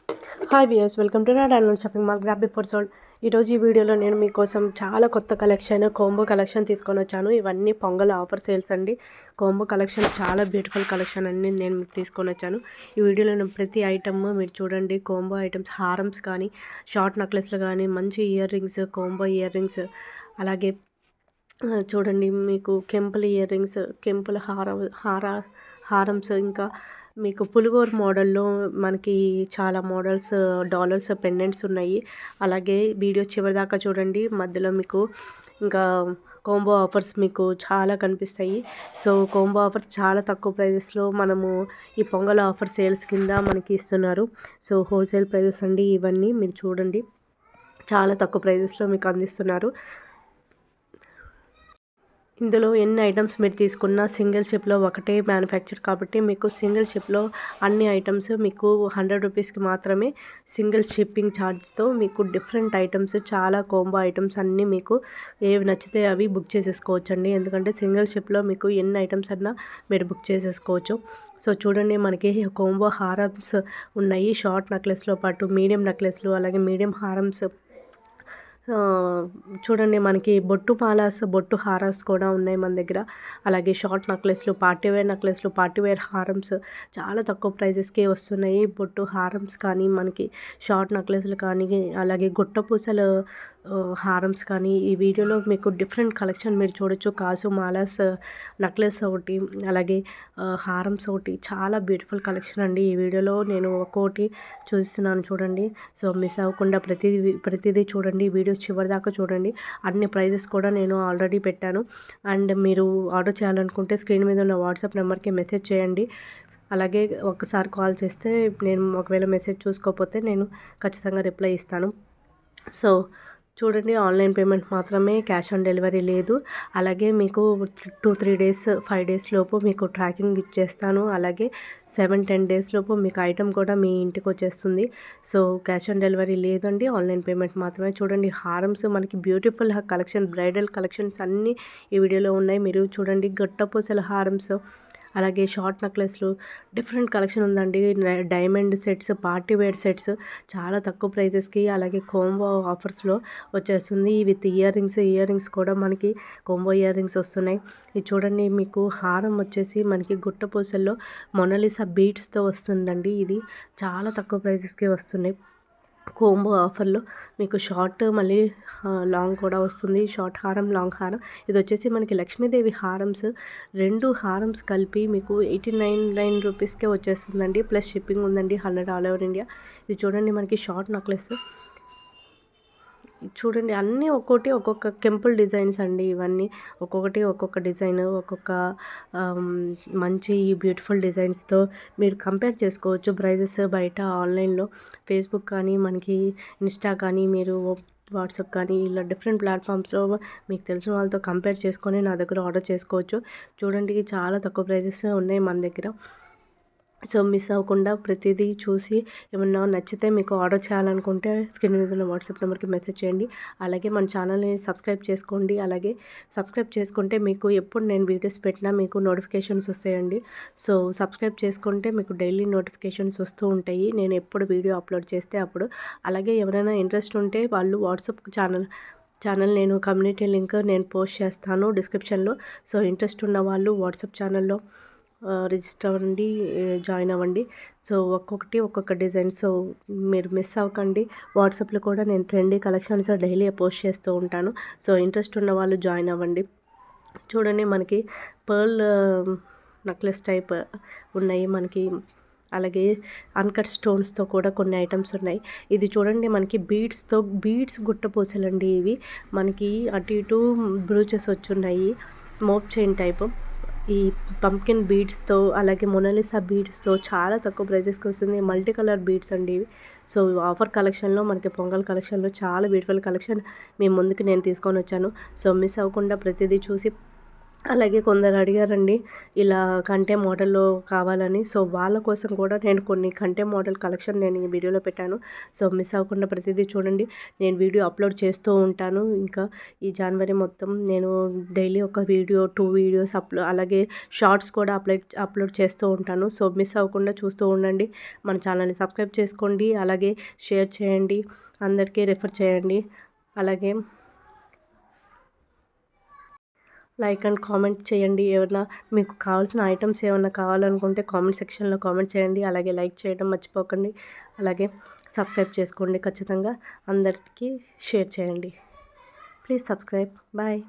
Hi viewers, welcome to నా డాన్లోన్ shopping mall grab before sold. ఈరోజు ఈ వీడియోలో నేను మీకోసం చాలా కొత్త కలెక్షన్ కోంబో కలెక్షన్ తీసుకొని వచ్చాను. ఇవన్నీ పొంగల్ ఆఫర్ సేల్స్ అండి. కోంబో కలెక్షన్ చాలా బ్యూటిఫుల్ కలెక్షన్ అన్ని నేను మీకు తీసుకొని వచ్చాను. ఈ వీడియోలో నేను ప్రతి ఐటమ్ మీరు చూడండి. కోంబో ఐటమ్స్, హారమ్స్ కానీ, షార్ట్ నెక్లెస్లు కానీ, మంచి ear rings, combo ear rings, అలాగే చూడండి మీకు కెంపుల్ ఇయర్ రింగ్స్, కెంపుల్ హారమ్స్, ఇంకా మీకు పులిగోర్ మోడల్లో మనకి చాలా మోడల్స్ డాలర్స్ పెండెంట్స్ ఉన్నాయి. అలాగే వీడియో చివరిదాకా చూడండి. మధ్యలో మీకు ఇంకా కోంబో ఆఫర్స్ మీకు చాలా కనిపిస్తాయి. సో కోంబో ఆఫర్స్ చాలా తక్కువ ప్రైజెస్లో మనము ఈ పొంగల్ ఆఫర్ సేల్స్ కింద మనకి ఇస్తున్నారు. సో హోల్సేల్ ప్రైజెస్ అండి ఇవన్నీ. మీరు చూడండి, చాలా తక్కువ ప్రైజెస్లో మీకు అందిస్తున్నారు. ఇందులో ఎన్ని ఐటమ్స్ మీరు తీసుకున్నా సింగిల్ షిప్లో ఒకటే మ్యానుఫ్యాక్చర్ కాబట్టి మీకు సింగిల్ షిప్లో అన్ని ఐటమ్స్ మీకు 100 రూపీస్కి మాత్రమే సింగిల్ షిప్పింగ్ ఛార్జ్తో మీకు డిఫరెంట్ ఐటమ్స్, చాలా కోంబో ఐటమ్స్ అన్నీ మీకు ఏవి నచ్చితే అవి బుక్ చేసేసుకోవచ్చు అండి. ఎందుకంటే సింగిల్ షిప్లో మీకు ఎన్ని ఐటమ్స్ అన్నా మీరు బుక్ చేసేసుకోవచ్చు. సో చూడండి, మనకి కోంబో హారమ్స్ ఉన్నాయి. షార్ట్ నెక్లెస్లో పాటు మీడియం నెక్లెస్లు, అలాగే మీడియం హారమ్స్, చూడండి మనకి బొట్టు మాలాస్, బొట్టు హారాస్ కూడా ఉన్నాయి మన దగ్గర. అలాగే షార్ట్ నెక్లెస్లు, పార్టీవేర్ నెక్లెస్లు, పార్టీవేర్ హారమ్స్ చాలా తక్కువ ప్రైజెస్కే వస్తున్నాయి. బొట్టు హారమ్స్ కానీ, మనకి షార్ట్ నెక్లెస్లు కానీ, అలాగే గుట్టపూసలు హారమ్స్ కానీ, ఈ వీడియోలో మీకు డిఫరెంట్ కలెక్షన్ మీరు చూడొచ్చు. కాసు మాలాస్ నెక్లెస్ ఒకటి, అలాగే హారమ్స్ ఒకటి, చాలా బ్యూటిఫుల్ కలెక్షన్ అండి. ఈ వీడియోలో నేను ఒక్కోటి చూస్తున్నాను చూడండి. సో మిస్ అవ్వకుండా ప్రతిదీ చూడండి. వీడియో చివరిదాకా చూడండి. అన్ని ప్రైజెస్ కూడా నేను ఆల్రెడీ పెట్టాను. అండ్ మీరు ఆర్డర్ చేయాలనుకుంటే స్క్రీన్ మీద ఉన్న వాట్సాప్ నెంబర్కి మెసేజ్ చేయండి. అలాగే ఒకసారి కాల్ చేస్తే నేను ఒకవేళ మెసేజ్ చూసుకోకపోతే నేను ఖచ్చితంగా రిప్లై ఇస్తాను. సో చూడండి, ఆన్లైన్ పేమెంట్ మాత్రమే, క్యాష్ ఆన్ డెలివరీ లేదు. అలాగే మీకు 2-3 డేస్ 5 డేస్ లోపు మీకు ట్రాకింగ్ ఇచ్చేస్తాను. అలాగే 7-10 డేస్ లోపు మీకు ఐటమ్ కూడా మీ ఇంటికి వచ్చేస్తుంది. సో క్యాష్ ఆన్ డెలివరీ లేదండి, ఆన్లైన్ పేమెంట్ మాత్రమే. చూడండి, హారమ్స్ మనకి బ్యూటిఫుల్ కలెక్షన్, బ్రైడల్ కలెక్షన్స్ అన్నీ ఈ వీడియోలో ఉన్నాయి. మీరు చూడండి, గొట్టపూసల హారమ్స్, అలాగే షార్ట్ నెక్లెస్లు, డిఫరెంట్ కలెక్షన్ ఉందండి. Diamond sets, party wear sets చాలా తక్కువ ప్రైజెస్కి, అలాగే కోంబో ఆఫర్స్లో వచ్చేస్తుంది. విత్ ఇయర్ రింగ్స్ కూడా మనకి కోంబో ఇయర్ రింగ్స్ వస్తున్నాయి. ఇది చూడండి, మీకు హారం వచ్చేసి మనకి గుట్టపూసల్లో మొనాలిసా బీడ్స్తో వస్తుందండి. ఇది చాలా తక్కువ ప్రైజెస్కి వస్తున్నాయి. కోంబో ఆఫర్లో మీకు షార్ట్ మళ్ళీ లాంగ్ కూడా వస్తుంది. షార్ట్ హారం, లాంగ్ హారం. ఇది వచ్చేసి మనకి లక్ష్మీదేవి హారమ్స్, 2 హారమ్స్ కలిపి మీకు 89 రూపీస్కే వచ్చేస్తుందండి. ప్లస్ షిప్పింగ్ ఉందండి, 100 ఆల్ ఓవర్ ఇండియా. ఇది చూడండి, మనకి షార్ట్ నెక్లెస్ చూడండి, అన్నీ ఒక్కొక్క కెంపుల్ డిజైన్స్ అండి. ఇవన్నీ ఒక్కొక్కటి ఒక్కొక్క డిజైన్, ఒక్కొక్క మంచి బ్యూటిఫుల్ డిజైన్స్తో మీరు కంపేర్ చేసుకోవచ్చు ప్రైజెస్. బయట ఆన్లైన్లో ఫేస్బుక్ కానీ, మనకి ఇన్స్టా కానీ, మీరు వాట్సాప్ కానీ, ఇలా డిఫరెంట్ ప్లాట్ఫామ్స్లో మీకు తెలిసిన వాళ్ళతో కంపేర్ చేసుకొని నా దగ్గర ఆర్డర్ చేసుకోవచ్చు. చూడండి, చాలా తక్కువ ప్రైజెస్ ఉన్నాయి మన దగ్గర. సో మిస్ అవ్వకుండా ప్రతిదీ చూసి ఏమన్నా నచ్చితే మీకు ఆర్డర్ చేయాలనుకుంటే స్క్రీన్ మీద ఉన్న వాట్సాప్ నెంబర్కి మెసేజ్ చేయండి. అలాగే మన ఛానల్ని సబ్స్క్రైబ్ చేసుకోండి. అలాగే సబ్స్క్రైబ్ చేసుకుంటే మీకు ఎప్పుడు నేను వీడియోస్ పెట్టినా మీకు నోటిఫికేషన్స్ వస్తాయండి. సో సబ్స్క్రైబ్ చేసుకుంటే మీకు డైలీ నోటిఫికేషన్స్ వస్తూ ఉంటాయి, నేను ఎప్పుడు వీడియో అప్లోడ్ చేస్తే అప్పుడు. అలాగే ఎవరైనా ఇంట్రెస్ట్ ఉంటే వాళ్ళు వాట్సాప్ ఛానల్ నేను కమ్యూనిటీ లింక్ నేను పోస్ట్ చేస్తాను డిస్క్రిప్షన్లో. సో ఇంట్రెస్ట్ ఉన్న వాళ్ళు వాట్సాప్ ఛానల్లో రిజిస్టర్ అవ్వండి, జాయిన్ అవ్వండి. సో ఒక్కొక్క డిజైన్. సో మీరు మిస్ అవ్వకండి. వాట్సాప్లో కూడా నేను ట్రెండీ కలెక్షన్స్ డైలీ పోస్ట్ చేస్తూ ఉంటాను. సో ఇంట్రెస్ట్ ఉన్న వాళ్ళు జాయిన్ అవ్వండి. చూడండి, మనకి పర్ల్ నెక్లెస్ టైప్ ఉన్నాయి మనకి. అలాగే అన్కట్ స్టోన్స్తో కూడా కొన్ని ఐటమ్స్ ఉన్నాయి. ఇది చూడండి, మనకి బీడ్స్ గుట్టపూసలండి. ఇవి మనకి అటు ఇటు బ్రూచెస్ వచ్చున్నాయి, మోప్ చైన్ టైపు. ఈ పంకిన్ బీడ్స్తో, అలాగే మొనాలిసా బీడ్స్తో చాలా తక్కువ ప్రైజెస్కి వస్తుంది. మల్టీ కలర్ బీడ్స్ అండి ఇవి. సో ఆఫర్ కలెక్షన్లో మనకి పొంగల్ కలెక్షన్లో చాలా బ్యూటిఫుల్ కలెక్షన్ మీ ముందుకు నేను తీసుకొని వచ్చాను. సో మిస్ అవ్వకుండా ప్రతిదీ చూసి అలాగే కొందరు అడిగారండి ఇలా కంటె మోడల్లో కావాలని. సో వాళ్ళ కోసం కూడా నేను కొన్ని కంటె మోడల్ కలెక్షన్ నేను ఈ వీడియోలో పెట్టాను. సో మిస్ అవ్వకుండా ప్రతిదీ చూడండి. నేను వీడియో అప్లోడ్ చేస్తూ ఉంటాను. ఇంకా ఈ జనవరి మొత్తం నేను డైలీ ఒక వీడియో 2 వీడియోస్ అలాగే షార్ట్స్ కూడా అప్లోడ్ చేస్తూ ఉంటాను. సో మిస్ అవ్వకుండా చూస్తూ ఉండండి. మన ఛానల్ని సబ్స్క్రైబ్ చేసుకోండి. అలాగే షేర్ చేయండి, అందరికీ రెఫర్ చేయండి. అలాగే లైక్ అండ్ కామెంట్ చేయండి. ఏమన్నా మీకు కావాల్సిన ఐటమ్స్ ఏమన్నా కావాలనుకుంటే కామెంట్ సెక్షన్లో కామెంట్ చేయండి. అలాగే లైక్ చేయడం మర్చిపోకండి. అలాగే సబ్స్క్రైబ్ చేసుకోండి ఖచ్చితంగా. అందరికీ షేర్ చేయండి. Please subscribe. బాయ్.